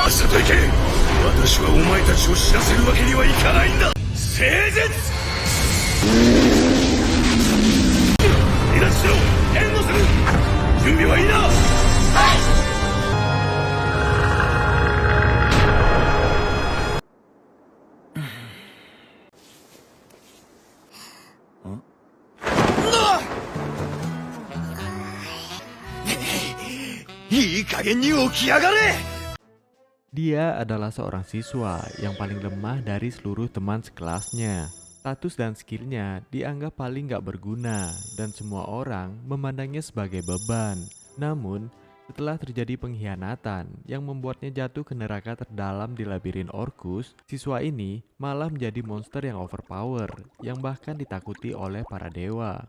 さっさと行け。私はお前たちを死なせるわけにはいかないんだ。聖絶。離脱しろ。援護する。準備はいいな。いい加減に起き上がれ。Dia adalah seorang siswa yang paling lemah dari seluruh teman sekelasnya. Status dan skillnya dianggap paling gak berguna dan semua orang memandangnya sebagai beban. Namun, setelah terjadi pengkhianatan yang membuatnya jatuh ke neraka terdalam di labirin Orcus, siswa ini malah menjadi monster yang overpower yang bahkan ditakuti oleh para dewa.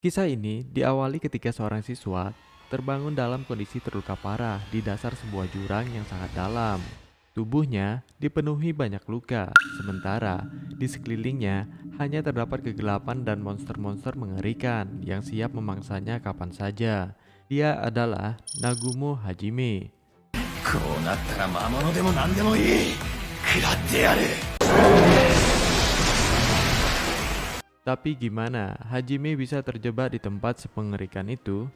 Kisah ini diawali ketika seorang siswa terbangun dalam kondisi terluka parah di dasar sebuah jurang yang sangat dalam. Tubuhnya dipenuhi banyak luka, sementara di sekelilingnya hanya terdapat kegelapan dan monster-monster mengerikan yang siap memangsanya kapan saja. Dia adalah Nagumo Hajime. こうなったら魔物でも何でもいい。食らってやる。 Tapi gimana Hajime bisa terjebak di tempat sepengerikan itu?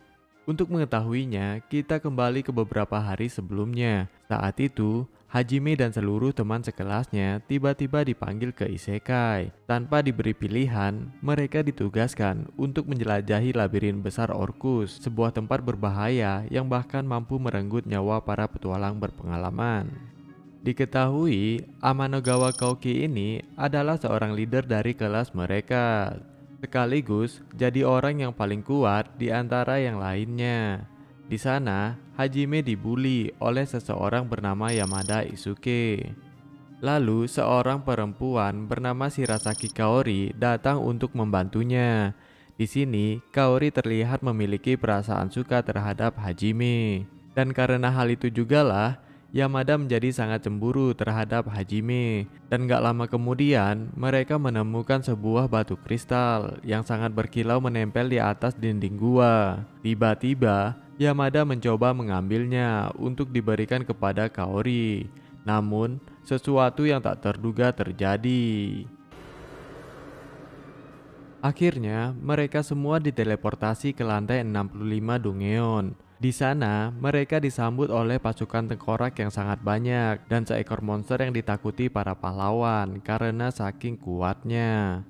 Untuk mengetahuinya, kita kembali ke beberapa hari sebelumnya. Saat itu, Hajime dan seluruh teman sekelasnya tiba-tiba dipanggil ke isekai. Tanpa diberi pilihan, mereka ditugaskan untuk menjelajahi labirin besar Orcus, sebuah tempat berbahaya yang bahkan mampu merenggut nyawa para petualang berpengalaman. Diketahui, Amanogawa Kouki ini adalah seorang leader dari kelas mereka, sekaligus jadi orang yang paling kuat di antara yang lainnya. Di sana, Hajime dibully oleh seseorang bernama Yamada Isuke. Lalu, seorang perempuan bernama Shirasaki Kaori datang untuk membantunya. Di sini, Kaori terlihat memiliki perasaan suka terhadap Hajime. Dan karena hal itu jugalah, Yamada menjadi sangat cemburu terhadap Hajime, dan gak lama kemudian mereka menemukan sebuah batu kristal yang sangat berkilau menempel di atas dinding gua. Tiba-tiba Yamada mencoba mengambilnya untuk diberikan kepada Kaori, namun sesuatu yang tak terduga terjadi. Akhirnya mereka semua diteleportasi ke lantai 65 Dungeon. Di sana, mereka disambut oleh pasukan tengkorak yang sangat banyak dan seekor monster yang ditakuti para pahlawan karena saking kuatnya.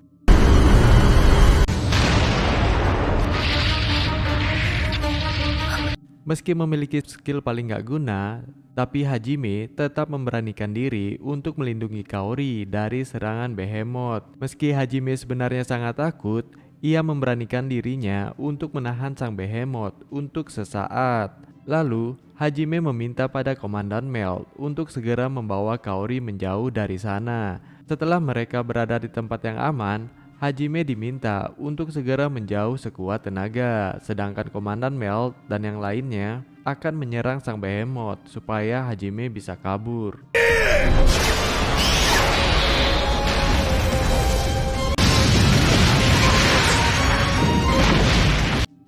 Meski memiliki skill paling gak guna, tapi Hajime tetap memberanikan diri untuk melindungi Kaori dari serangan Behemoth. Meski Hajime sebenarnya sangat takut, ia memberanikan dirinya untuk menahan sang Behemoth untuk sesaat. Lalu, Hajime meminta pada Komandan Melt untuk segera membawa Kaori menjauh dari sana. Setelah mereka berada di tempat yang aman, Hajime diminta untuk segera menjauh sekuat tenaga, sedangkan Komandan Melt dan yang lainnya akan menyerang sang Behemoth supaya Hajime bisa kabur.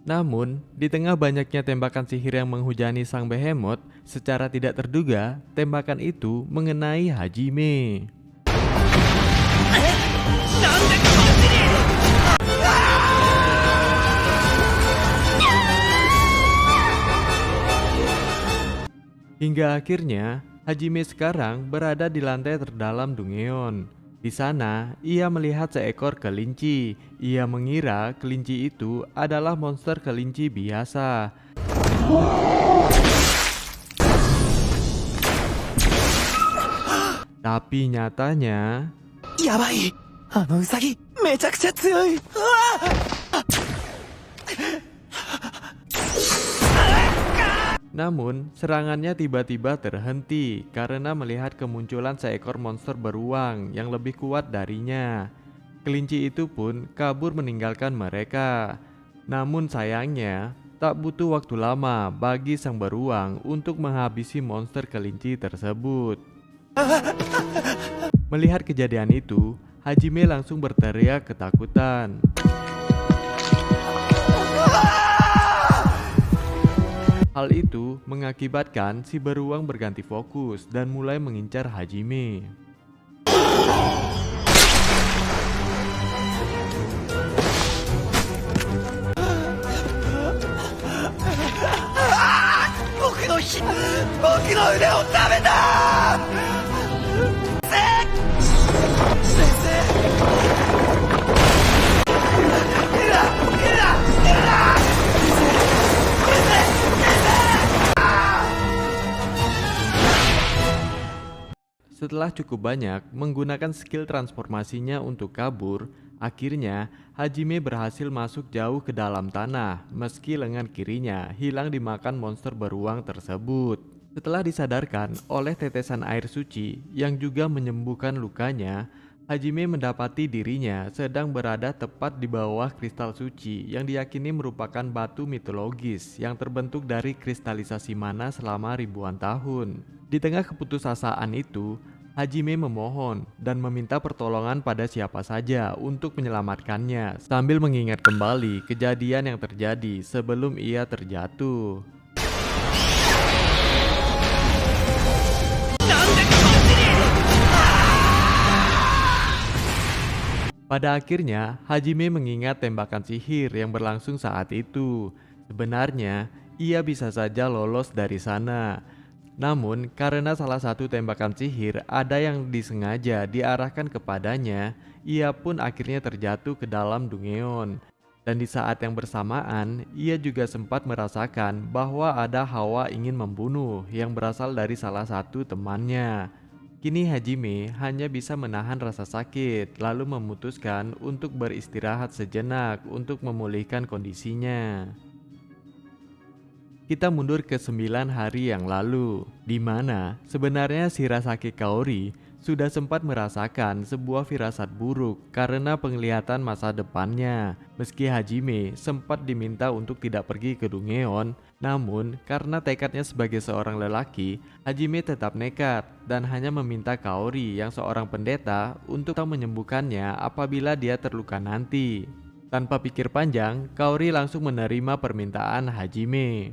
Namun, di tengah banyaknya tembakan sihir yang menghujani sang Behemoth, secara tidak terduga, tembakan itu mengenai Hajime. Hingga akhirnya, Hajime sekarang berada di lantai terdalam Dungeon. Di sana, ia melihat seekor kelinci. Ia mengira kelinci itu adalah monster kelinci biasa. Tapi nyatanya... Yabai! Ano usagi, mechakucha tsuyoi! Namun, serangannya tiba-tiba terhenti karena melihat kemunculan seekor monster beruang yang lebih kuat darinya. Kelinci itu pun kabur meninggalkan mereka. Namun sayangnya, tak butuh waktu lama bagi sang beruang untuk menghabisi monster kelinci tersebut. Melihat kejadian itu, Hajime langsung berteriak ketakutan. Hal itu mengakibatkan si beruang berganti fokus dan mulai mengincar Hajime. Setelah cukup banyak menggunakan skill transformasinya untuk kabur, akhirnya Hajime berhasil masuk jauh ke dalam tanah meski lengan kirinya hilang dimakan monster beruang tersebut. Setelah disadarkan oleh tetesan air suci yang juga menyembuhkan lukanya, Hajime mendapati dirinya sedang berada tepat di bawah kristal suci yang diyakini merupakan batu mitologis yang terbentuk dari kristalisasi mana selama ribuan tahun. Di tengah keputusasaan itu, Hajime memohon dan meminta pertolongan pada siapa saja untuk menyelamatkannya sambil mengingat kembali kejadian yang terjadi sebelum ia terjatuh. Pada akhirnya, Hajime mengingat tembakan sihir yang berlangsung saat itu. Sebenarnya, ia bisa saja lolos dari sana. Namun, karena salah satu tembakan sihir ada yang disengaja diarahkan kepadanya, ia pun akhirnya terjatuh ke dalam Dungeon. Dan di saat yang bersamaan, ia juga sempat merasakan bahwa ada hawa ingin membunuh yang berasal dari salah satu temannya. Kini Hajime hanya bisa menahan rasa sakit, lalu memutuskan untuk beristirahat sejenak untuk memulihkan kondisinya. Kita mundur ke 9 hari yang lalu, di mana sebenarnya Shirasake Kaori sudah sempat merasakan sebuah firasat buruk karena penglihatan masa depannya. Meski Hajime sempat diminta untuk tidak pergi ke Dungeon, namun karena tekadnya sebagai seorang lelaki, Hajime tetap nekat dan hanya meminta Kaori yang seorang pendeta untuk menyembuhkannya apabila dia terluka nanti. Tanpa pikir panjang, Kaori langsung menerima permintaan Hajime.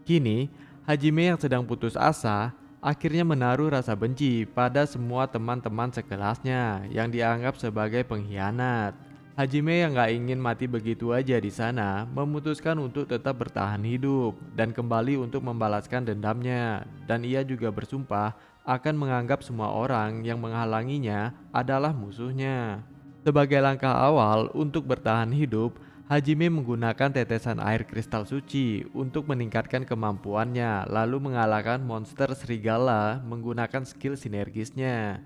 Kini, Hajime yang sedang putus asa akhirnya menaruh rasa benci pada semua teman-teman sekelasnya yang dianggap sebagai pengkhianat. Hajime yang gak ingin mati begitu aja di sana memutuskan untuk tetap bertahan hidup dan kembali untuk membalaskan dendamnya, dan ia juga bersumpah akan menganggap semua orang yang menghalanginya adalah musuhnya. Sebagai langkah awal untuk bertahan hidup, Hajime menggunakan tetesan air kristal suci untuk meningkatkan kemampuannya, lalu mengalahkan monster serigala menggunakan skill sinergisnya.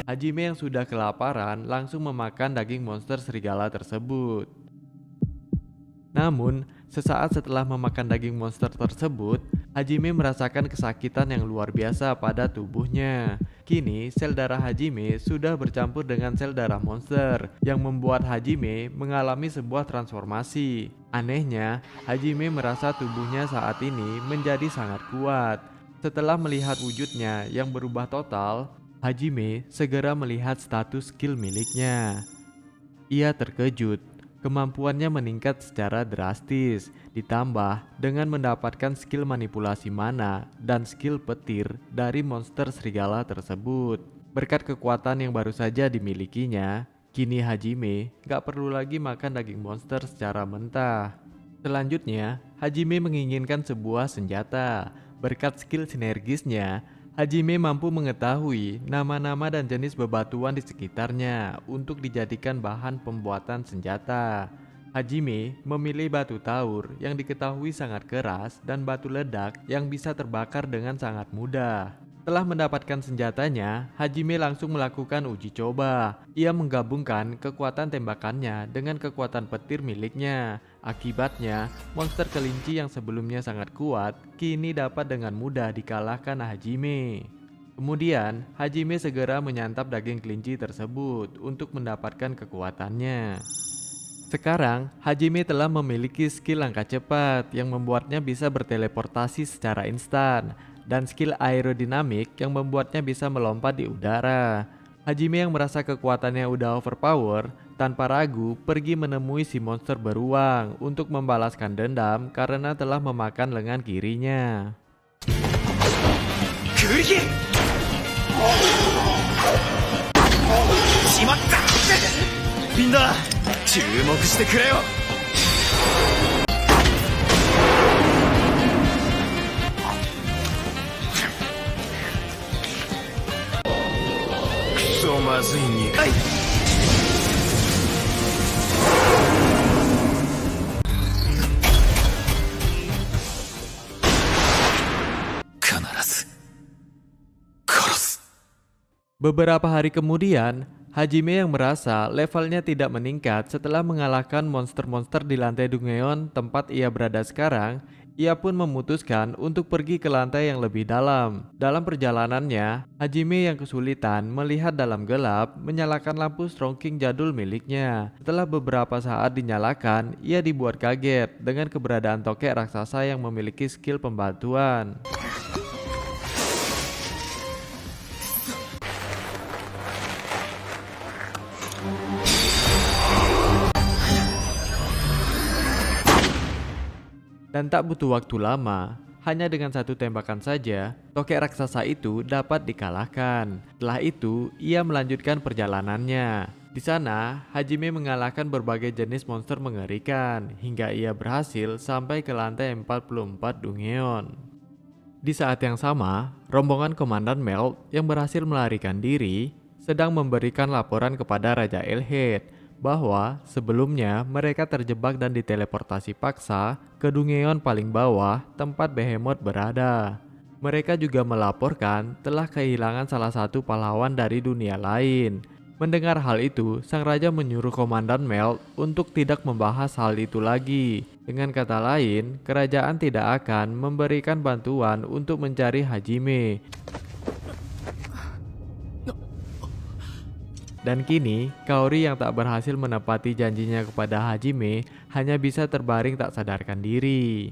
Hajime yang sudah kelaparan langsung memakan daging monster serigala tersebut. Namun, sesaat setelah memakan daging monster tersebut, Hajime merasakan kesakitan yang luar biasa pada tubuhnya. Kini, sel darah Hajime sudah bercampur dengan sel darah monster yang membuat Hajime mengalami sebuah transformasi. Anehnya, Hajime merasa tubuhnya saat ini menjadi sangat kuat. Setelah melihat wujudnya yang berubah total, Hajime segera melihat status skill miliknya. Ia terkejut. Kemampuannya meningkat secara drastis, ditambah dengan mendapatkan skill manipulasi mana dan skill petir dari monster serigala tersebut. Berkat kekuatan yang baru saja dimilikinya, kini Hajime gak perlu lagi makan daging monster secara mentah. Selanjutnya, Hajime menginginkan sebuah senjata. Berkat skill sinergisnya, Hajime mampu mengetahui nama-nama dan jenis bebatuan di sekitarnya untuk dijadikan bahan pembuatan senjata. Hajime memilih batu taur yang diketahui sangat keras dan batu ledak yang bisa terbakar dengan sangat mudah. Setelah mendapatkan senjatanya, Hajime langsung melakukan uji coba. Ia menggabungkan kekuatan tembakannya dengan kekuatan petir miliknya. Akibatnya, monster kelinci yang sebelumnya sangat kuat, kini dapat dengan mudah dikalahkan Hajime. Kemudian, Hajime segera menyantap daging kelinci tersebut untuk mendapatkan kekuatannya. Sekarang, Hajime telah memiliki skill langkah cepat yang membuatnya bisa berteleportasi secara instan, dan skill aerodinamik yang membuatnya bisa melompat di udara. Hajime yang merasa kekuatannya udah overpower, tanpa ragu pergi menemui si monster beruang untuk membalaskan dendam karena telah memakan lengan kirinya. クリキンしまった。みんな注目してくれよ。くそまずい苦い。必ず殺す。 Beberapa hari kemudian, Hajime yang merasa levelnya tidak meningkat setelah mengalahkan monster-monster di lantai Dungeon tempat ia berada sekarang, ia pun memutuskan untuk pergi ke lantai yang lebih dalam. Dalam perjalanannya, Hajime yang kesulitan melihat dalam gelap menyalakan lampu Strong King jadul miliknya. Setelah beberapa saat dinyalakan, ia dibuat kaget dengan keberadaan tokek raksasa yang memiliki skill pembantuan. Dan tak butuh waktu lama, hanya dengan satu tembakan saja, tokek raksasa itu dapat dikalahkan. Setelah itu, ia melanjutkan perjalanannya. Di sana, Hajime mengalahkan berbagai jenis monster mengerikan, hingga ia berhasil sampai ke lantai 44 Dungeon. Di saat yang sama, rombongan Komandan Melt yang berhasil melarikan diri, sedang memberikan laporan kepada Raja Elhead bahwa sebelumnya mereka terjebak dan diteleportasi paksa ke Dungeon paling bawah tempat Behemoth berada. Mereka juga melaporkan telah kehilangan salah satu pahlawan dari dunia lain. Mendengar hal itu, sang raja menyuruh Komandan Melt untuk tidak membahas hal itu lagi. Dengan kata lain, kerajaan tidak akan memberikan bantuan untuk mencari Hajime. Dan kini, Kaori yang tak berhasil menepati janjinya kepada Hajime hanya bisa terbaring tak sadarkan diri.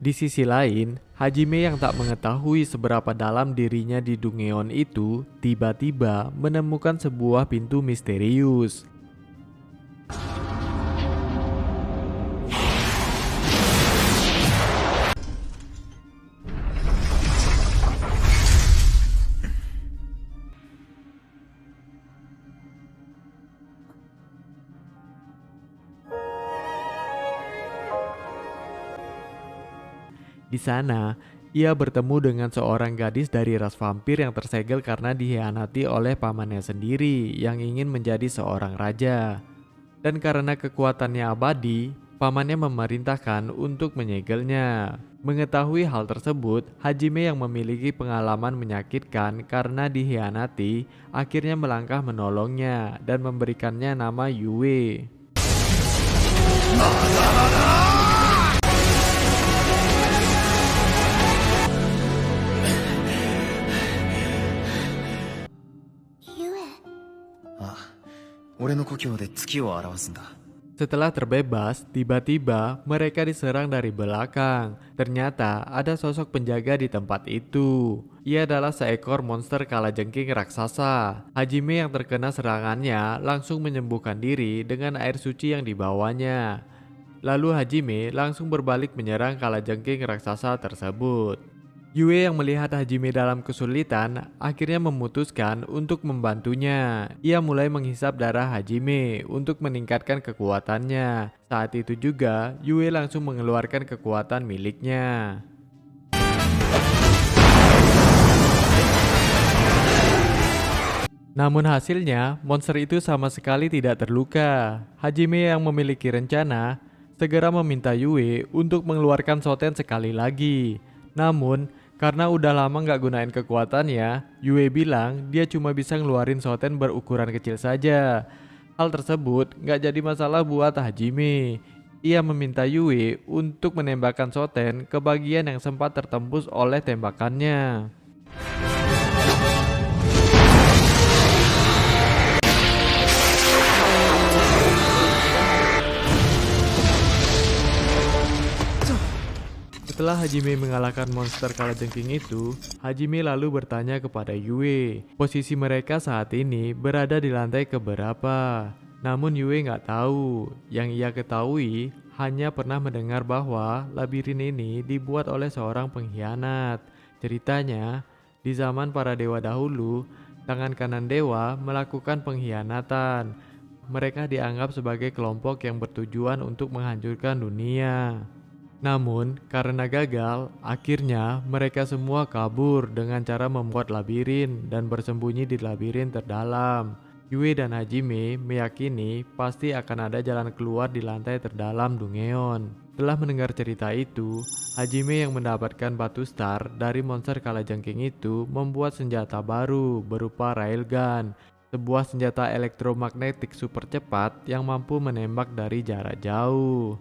Di sisi lain, Hajime yang tak mengetahui seberapa dalam dirinya di Dungeon itu tiba-tiba menemukan sebuah pintu misterius. Di sana, ia bertemu dengan seorang gadis dari ras vampir yang tersegel karena dikhianati oleh pamannya sendiri yang ingin menjadi seorang raja. Dan karena kekuatannya abadi, pamannya memerintahkan untuk menyegelnya. Mengetahui hal tersebut, Hajime yang memiliki pengalaman menyakitkan karena dikhianati, akhirnya melangkah menolongnya dan memberikannya nama Yue. Setelah terbebas, tiba-tiba mereka diserang dari belakang. Ternyata ada sosok penjaga di tempat itu. Ia adalah seekor monster kalajengking raksasa. Hajime yang terkena serangannya langsung menyembuhkan diri dengan air suci yang dibawanya. Lalu Hajime langsung berbalik menyerang kalajengking raksasa tersebut. Yue yang melihat Hajime dalam kesulitan akhirnya memutuskan untuk membantunya. Ia mulai menghisap darah Hajime untuk meningkatkan kekuatannya. Saat itu juga Yue langsung mengeluarkan kekuatan miliknya. Namun hasilnya monster itu sama sekali tidak terluka. Hajime yang memiliki rencana segera meminta Yue untuk mengeluarkan Shoten sekali lagi. Namun karena udah lama gak gunain kekuatannya, Yue bilang dia cuma bisa ngeluarin Shoten berukuran kecil saja. Hal tersebut gak jadi masalah buat Hajime. Ia meminta Yue untuk menembakkan Shoten ke bagian yang sempat tertembus oleh tembakannya. Setelah Hajime mengalahkan monster kalajengking itu, Hajime lalu bertanya kepada Yue, posisi mereka saat ini berada di lantai keberapa. Namun Yue nggak tahu. Yang ia ketahui hanya pernah mendengar bahwa labirin ini dibuat oleh seorang pengkhianat. Ceritanya, di zaman para dewa dahulu, tangan kanan dewa melakukan pengkhianatan. Mereka dianggap sebagai kelompok yang bertujuan untuk menghancurkan dunia. Namun, karena gagal, akhirnya mereka semua kabur dengan cara membuat labirin dan bersembunyi di labirin terdalam. Yue dan Hajime meyakini pasti akan ada jalan keluar di lantai terdalam Dungeon. Setelah mendengar cerita itu, Hajime yang mendapatkan batu star dari monster kalajengking itu membuat senjata baru berupa railgun, sebuah senjata elektromagnetik super cepat yang mampu menembak dari jarak jauh.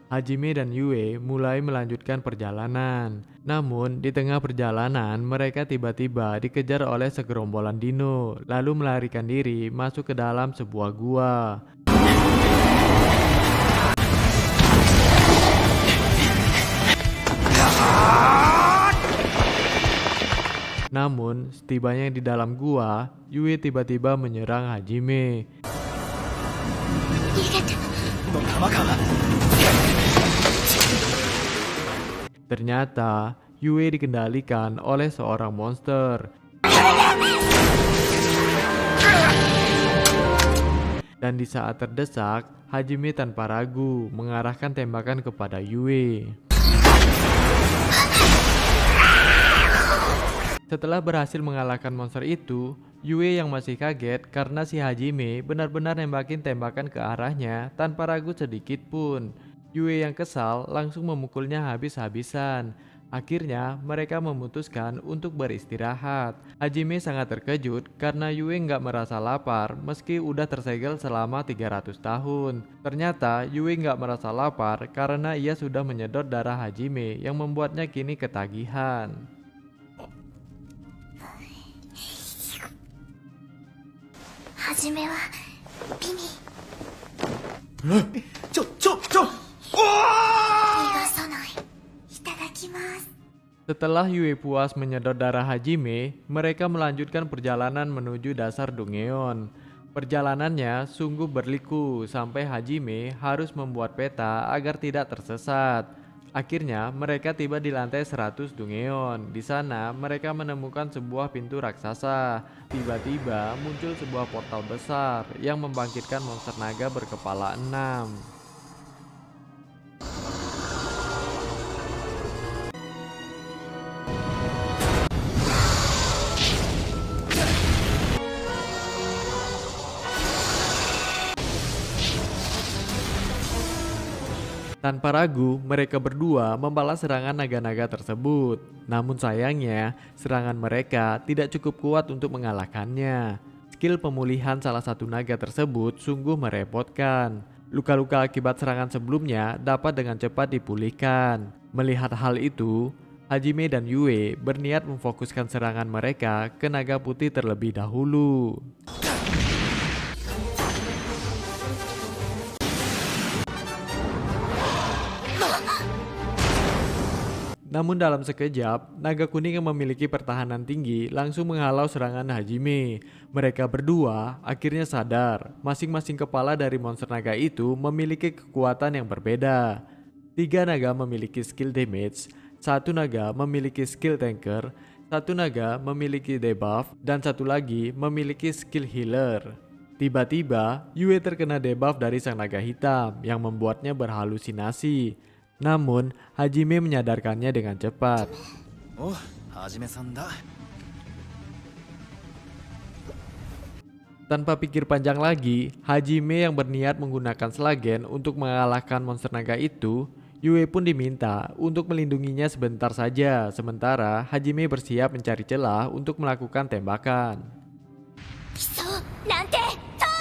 Hajime dan Yue mulai melanjutkan perjalanan. Namun, di tengah perjalanan mereka tiba-tiba dikejar oleh segerombolan dino, lalu melarikan diri masuk ke dalam sebuah gua. Namun, setibanya di dalam gua, Yue tiba-tiba menyerang Hajime. の玉か。 Ternyata, Yue dikendalikan oleh seorang monster. Dan di saat terdesak, Hajime tanpa ragu mengarahkan tembakan kepada Yue. Setelah berhasil mengalahkan monster itu, Yue yang masih kaget karena si Hajime benar-benar nembakin tembakan ke arahnya tanpa ragu sedikit pun. Yue yang kesal langsung memukulnya habis-habisan. Akhirnya mereka memutuskan untuk beristirahat. Hajime sangat terkejut karena Yue nggak merasa lapar meski udah tersegel selama 300 tahun. Ternyata Yue nggak merasa lapar karena ia sudah menyedot darah Hajime yang membuatnya kini ketagihan. Hajime wa Bimi ちょ。おー nigasanai. Itadakimasu. Setelah Yue puas menyedot darah Hajime, mereka melanjutkan perjalanan menuju dasar Dungeon. Perjalanannya sungguh berliku sampai Hajime harus membuat peta agar tidak tersesat. Akhirnya mereka tiba di lantai 100 Dungeon. Di sana mereka menemukan sebuah pintu raksasa. Tiba-tiba muncul sebuah portal besar yang membangkitkan monster naga berkepala 6. Tanpa ragu, mereka berdua membalas serangan naga-naga tersebut. Namun sayangnya, serangan mereka tidak cukup kuat untuk mengalahkannya. Skill pemulihan salah satu naga tersebut sungguh merepotkan. Luka-luka akibat serangan sebelumnya dapat dengan cepat dipulihkan. Melihat hal itu, Hajime dan Yue berniat memfokuskan serangan mereka ke naga putih terlebih dahulu. Namun dalam sekejap, naga kuning yang memiliki pertahanan tinggi langsung menghalau serangan Hajime. Mereka berdua akhirnya sadar, masing-masing kepala dari monster naga itu memiliki kekuatan yang berbeda. 3 naga memiliki skill damage, 1 naga memiliki skill tanker, 1 naga memiliki debuff, dan 1 lagi memiliki skill healer. Tiba-tiba, Yue terkena debuff dari sang naga hitam yang membuatnya berhalusinasi. Namun, Hajime menyadarkannya dengan cepat. お、はじめさんだ。 Tanpa pikir panjang lagi, Hajime yang berniat menggunakan Slagen untuk mengalahkan monster naga itu, Yue pun diminta untuk melindunginya sebentar saja. Sementara Hajime bersiap mencari celah untuk melakukan tembakan. Kiso nante tou.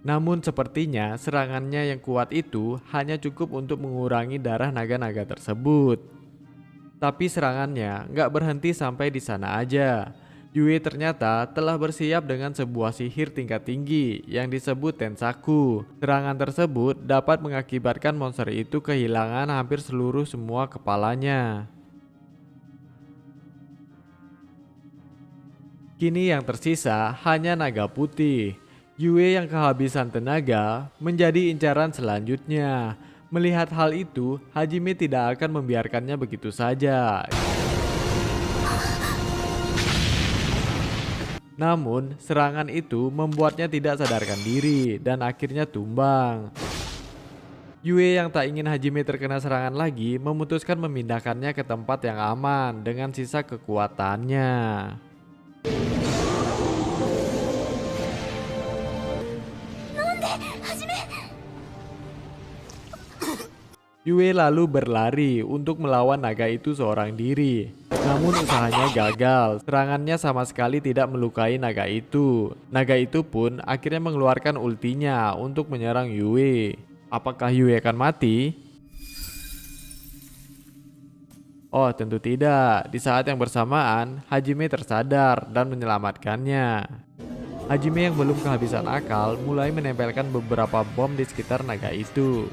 Namun sepertinya serangannya yang kuat itu hanya cukup untuk mengurangi darah naga-naga tersebut. Tapi serangannya nggak berhenti sampai di sana aja. Yue ternyata telah bersiap dengan sebuah sihir tingkat tinggi yang disebut Tensaku. Serangan tersebut dapat mengakibatkan monster itu kehilangan hampir seluruh semua kepalanya. Kini yang tersisa hanya naga putih. Yue yang kehabisan tenaga menjadi incaran selanjutnya. Melihat hal itu, Hajime tidak akan membiarkannya begitu saja. Namun, serangan itu membuatnya tidak sadarkan diri dan akhirnya tumbang. Yue yang tak ingin Hajime terkena serangan lagi memutuskan memindahkannya ke tempat yang aman dengan sisa kekuatannya. Yue lalu berlari untuk melawan naga itu seorang diri. Namun usahanya gagal, serangannya sama sekali tidak melukai naga itu. Naga itu pun akhirnya mengeluarkan ultinya untuk menyerang Yue. Apakah Yue akan mati? Oh, tentu tidak. Di saat yang bersamaan, Hajime tersadar dan menyelamatkannya. Hajime yang belum kehabisan akal mulai menempelkan beberapa bom di sekitar naga itu.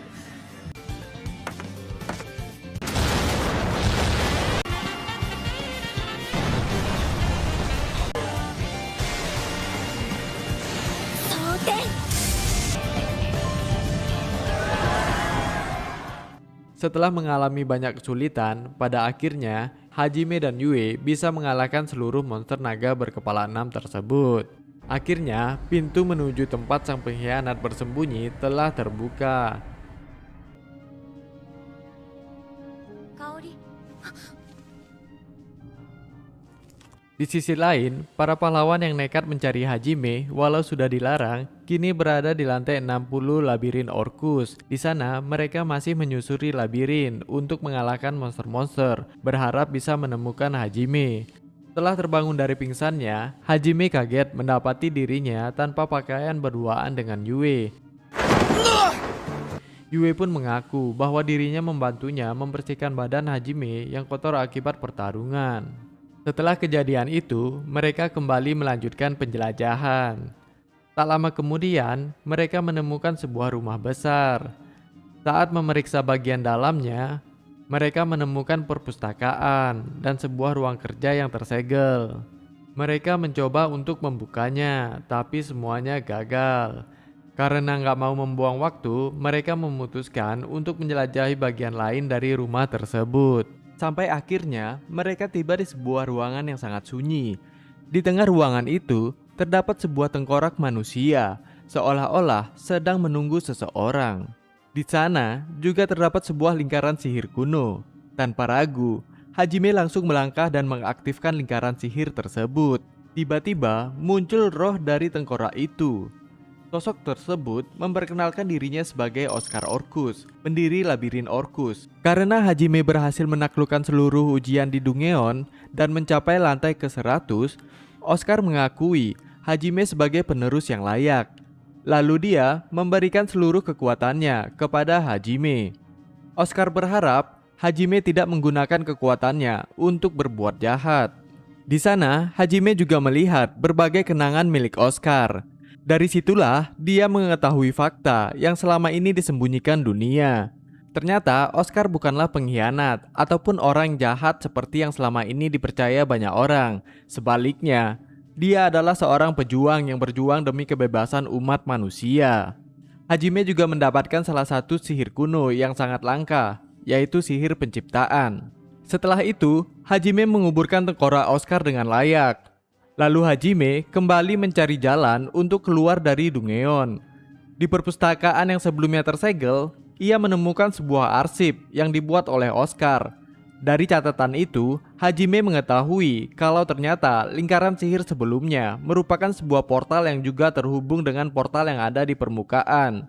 Setelah mengalami banyak kesulitan, pada akhirnya Hajime dan Yue bisa mengalahkan seluruh monster naga berkepala 6 tersebut. Akhirnya, pintu menuju tempat sang pengkhianat bersembunyi telah terbuka. Di sisi lain, para pahlawan yang nekat mencari Hajime walau sudah dilarang, kini berada di lantai 60 labirin Orcus. Di sana, mereka masih menyusuri labirin untuk mengalahkan monster-monster, berharap bisa menemukan Hajime. Setelah terbangun dari pingsannya, Hajime kaget mendapati dirinya tanpa pakaian berduaan dengan Yue. Yue pun mengaku bahwa dirinya membantunya membersihkan badan Hajime yang kotor akibat pertarungan. Setelah kejadian itu, mereka kembali melanjutkan penjelajahan. Tak lama kemudian, mereka menemukan sebuah rumah besar. Saat memeriksa bagian dalamnya, mereka menemukan perpustakaan dan sebuah ruang kerja yang tersegel. Mereka mencoba untuk membukanya, tapi semuanya gagal. Karena nggak mau membuang waktu, mereka memutuskan untuk menjelajahi bagian lain dari rumah tersebut. Sampai akhirnya mereka tiba di sebuah ruangan yang sangat sunyi. Di tengah ruangan itu terdapat sebuah tengkorak manusia, seolah-olah sedang menunggu seseorang. Di sana juga terdapat sebuah lingkaran sihir kuno. Tanpa ragu, Hajime langsung melangkah dan mengaktifkan lingkaran sihir tersebut. Tiba-tiba muncul roh dari tengkorak itu. Sosok tersebut memperkenalkan dirinya sebagai Oscar Orcus, pendiri labirin Orcus. Karena Hajime berhasil menaklukkan seluruh ujian di Dungeon dan mencapai lantai ke-100, Oscar mengakui Hajime sebagai penerus yang layak. Lalu dia memberikan seluruh kekuatannya kepada Hajime. Oscar berharap Hajime tidak menggunakan kekuatannya untuk berbuat jahat. Di sana, Hajime juga melihat berbagai kenangan milik Oscar. Dari situlah dia mengetahui fakta yang selama ini disembunyikan dunia. Ternyata Oscar bukanlah pengkhianat ataupun orang jahat seperti yang selama ini dipercaya banyak orang. Sebaliknya, dia adalah seorang pejuang yang berjuang demi kebebasan umat manusia. Hajime juga mendapatkan salah satu sihir kuno yang sangat langka, yaitu sihir penciptaan. Setelah itu, Hajime menguburkan tengkorak Oscar dengan layak. Lalu Hajime kembali mencari jalan untuk keluar dari Dungeon. Di perpustakaan yang sebelumnya tersegel, ia menemukan sebuah arsip yang dibuat oleh Oscar. Dari catatan itu, Hajime mengetahui kalau ternyata lingkaran sihir sebelumnya merupakan sebuah portal yang juga terhubung dengan portal yang ada di permukaan.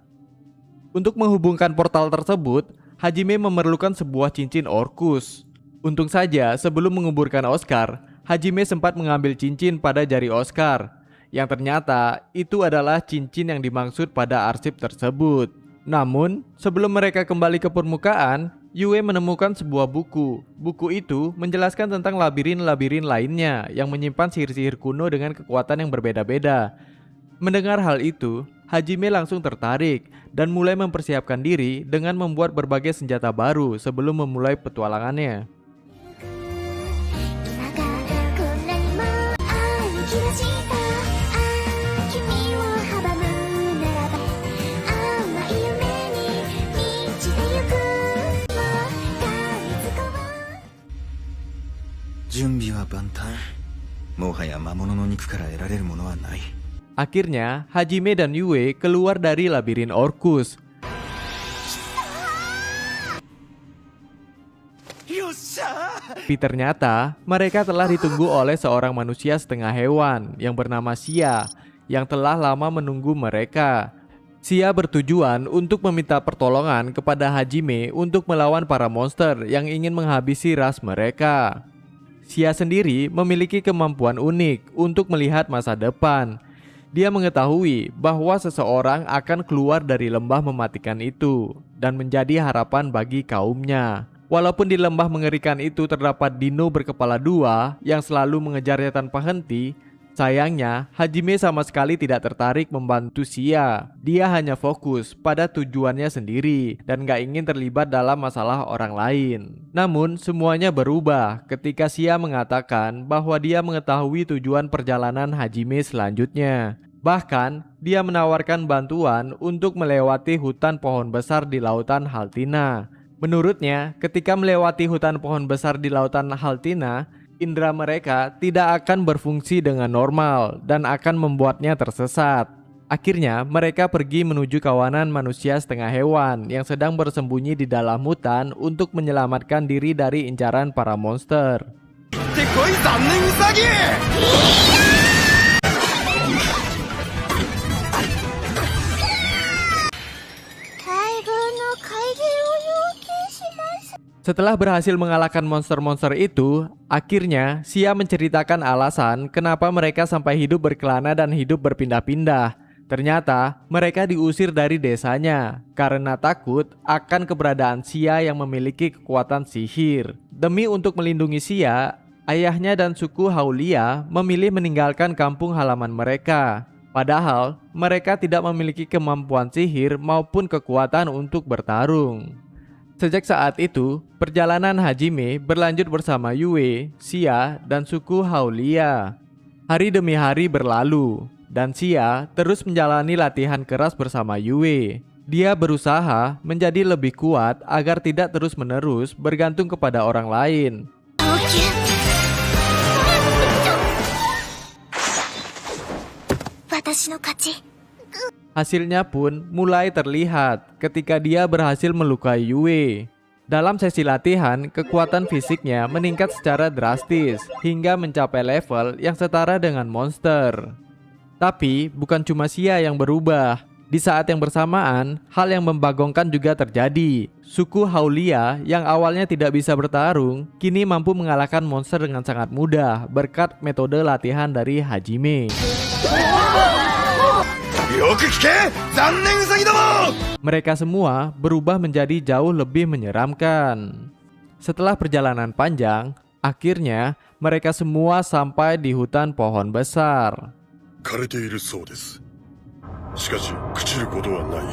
Untuk menghubungkan portal tersebut, Hajime memerlukan sebuah cincin Orcus. Untung saja sebelum menguburkan Oscar, Hajime sempat mengambil cincin pada jari Oscar, yang ternyata itu adalah cincin yang dimaksud pada arsip tersebut. Namun, sebelum mereka kembali ke permukaan, Yue menemukan sebuah buku. Buku itu menjelaskan tentang labirin-labirin lainnya yang menyimpan sihir-sihir kuno dengan kekuatan yang berbeda-beda. Mendengar hal itu, Hajime langsung tertarik dan mulai mempersiapkan diri dengan membuat berbagai senjata baru sebelum memulai petualangannya. 今がこんなにもある気がした君を阻むならば甘い夢に満ちてゆくもう噛みつこう準備は万端。もはや魔物の肉から得られるものはない。 Akhirnya, Hajime dan Yue keluar dari labirin Orcus. よっしゃー Tapi ternyata mereka telah ditunggu oleh seorang manusia setengah hewan yang bernama Sia yang telah lama menunggu mereka. Sia bertujuan untuk meminta pertolongan kepada Hajime untuk melawan para monster yang ingin menghabisi ras mereka. Sia sendiri memiliki kemampuan unik untuk melihat masa depan. Dia mengetahui bahwa seseorang akan keluar dari lembah mematikan itu dan menjadi harapan bagi kaumnya. Walaupun di lembah mengerikan itu terdapat dino berkepala dua yang selalu mengejarnya tanpa henti, sayangnya Hajime sama sekali tidak tertarik membantu Sia. Dia hanya fokus pada tujuannya sendiri dan gak ingin terlibat dalam masalah orang lain. Namun semuanya berubah ketika Sia mengatakan bahwa dia mengetahui tujuan perjalanan Hajime selanjutnya. Bahkan dia menawarkan bantuan untuk melewati hutan pohon besar di lautan Haltina. Menurutnya, ketika melewati hutan pohon besar di lautan Haltina, indera mereka tidak akan berfungsi dengan normal dan akan membuatnya tersesat. Akhirnya, mereka pergi menuju kawanan manusia setengah hewan yang sedang bersembunyi di dalam hutan untuk menyelamatkan diri dari incaran para monster. ってこい残念ウサギ Setelah berhasil mengalahkan monster-monster itu, akhirnya Sia menceritakan alasan kenapa mereka sampai hidup berkelana dan hidup berpindah-pindah. Ternyata mereka diusir dari desanya karena takut akan keberadaan Sia yang memiliki kekuatan sihir. Demi untuk melindungi Sia, ayahnya dan suku Haulia memilih meninggalkan kampung halaman mereka. Padahal mereka tidak memiliki kemampuan sihir maupun kekuatan untuk bertarung. Sejak saat itu, perjalanan Hajime berlanjut bersama Yue, Sia, dan suku Haulia. Hari demi hari berlalu, dan Sia terus menjalani latihan keras bersama Yue. Dia berusaha menjadi lebih kuat agar tidak terus-menerus bergantung kepada orang lain. 私の勝ち Hasilnya pun mulai terlihat ketika dia berhasil melukai Yue. Dalam sesi latihan, kekuatan fisiknya meningkat secara drastis hingga mencapai level yang setara dengan monster. Tapi bukan cuma Sia yang berubah. Di saat yang bersamaan, hal yang membagongkan juga terjadi. Suku Haulia yang awalnya tidak bisa bertarung, kini mampu mengalahkan monster dengan sangat mudah berkat metode latihan dari Hajime. よく聞け残念ウサギども Mereka semua berubah menjadi jauh lebih menyeramkan. Setelah perjalanan panjang, akhirnya mereka semua sampai di hutan pohon besar. 枯れているそうです。しかし朽ちることはない。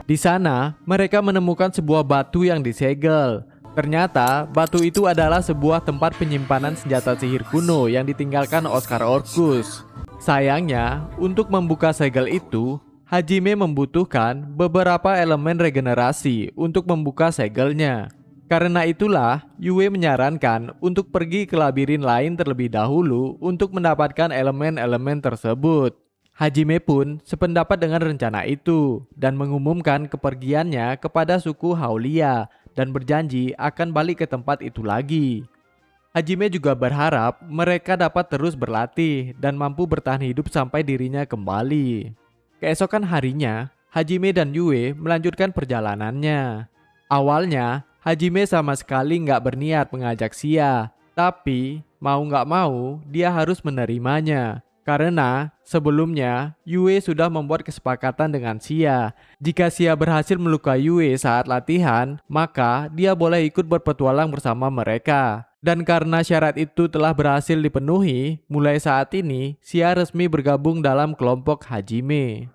Di sana, mereka menemukan sebuah batu yang disegel. Ternyata, batu itu adalah sebuah tempat penyimpanan senjata sihir kuno yang ditinggalkan Oscar Orcus. Sayangnya, untuk membuka segel itu, Hajime membutuhkan beberapa elemen regenerasi untuk membuka segelnya. Karena itulah, Yue menyarankan untuk pergi ke labirin lain terlebih dahulu untuk mendapatkan elemen-elemen tersebut. Hajime pun sependapat dengan rencana itu dan mengumumkan kepergiannya kepada suku Haulia dan berjanji akan balik ke tempat itu lagi. Hajime juga berharap mereka dapat terus berlatih dan mampu bertahan hidup sampai dirinya kembali. Keesokan harinya, Hajime dan Yue melanjutkan perjalanannya. Awalnya, Hajime sama sekali nggak berniat mengajak Sia, tapi mau nggak mau dia harus menerimanya. Karena sebelumnya Yue sudah membuat kesepakatan dengan Xia. Jika Xia berhasil melukai Yue saat latihan, maka dia boleh ikut berpetualang bersama mereka. Dan karena syarat itu telah berhasil dipenuhi, mulai saat ini Xia resmi bergabung dalam kelompok Hajime.